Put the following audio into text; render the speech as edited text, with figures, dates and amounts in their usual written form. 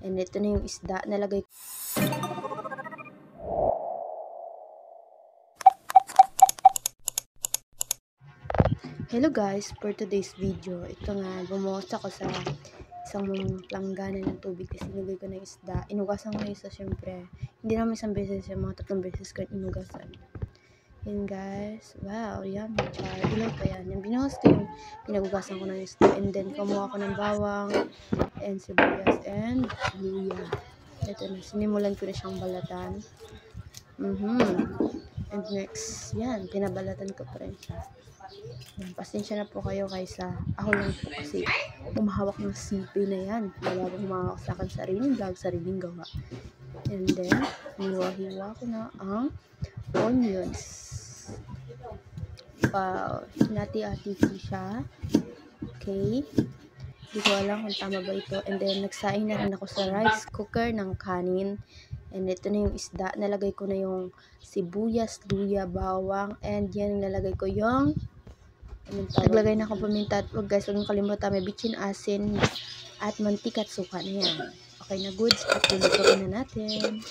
And ito na yung isda. Nalagay ko. Hello guys, for today's video, ito nga, bumuhos ako sa isang planggana ng tubig kasi nilagay ko ng isda. Inugasan ko na isa, syempre. Hindi naman isang beses, yung mga 3 beses ko inugasan. Yan guys, wow, yan, char. Ilaw pa yan. Yung binuhos ko yung pinagugasan ko ng isda. And then, kumuha ko ng bawang, and sibuyas, and luya. Ito na, sinimulan ko na siyang balatan. And next, yan, pinabalatan ko pa rin siya. Yan, pasensya na po kayo kaysa ako lang po kasi humahawak ng sipi na yan. Wala akong humahawak sa akin sariling vlog, sariling gawa. And then, hiwa-hiwa ko na ang onions. Wow, hinati-hati ko siya. Okay. Hindi ko alam kung tama ba ito. And then, nagsaing na rin ako sa rice cooker ng kanin. And ito na yung isda. Nalagay ko na yung sibuyas, luya, bawang. And yan, nalagay ko yung naglagay na akong paminta. At huwag guys, huwag nang kalimutan. May bitchin, asin, at mantika at suka na yan. Okay na goods. At lulutuin na natin.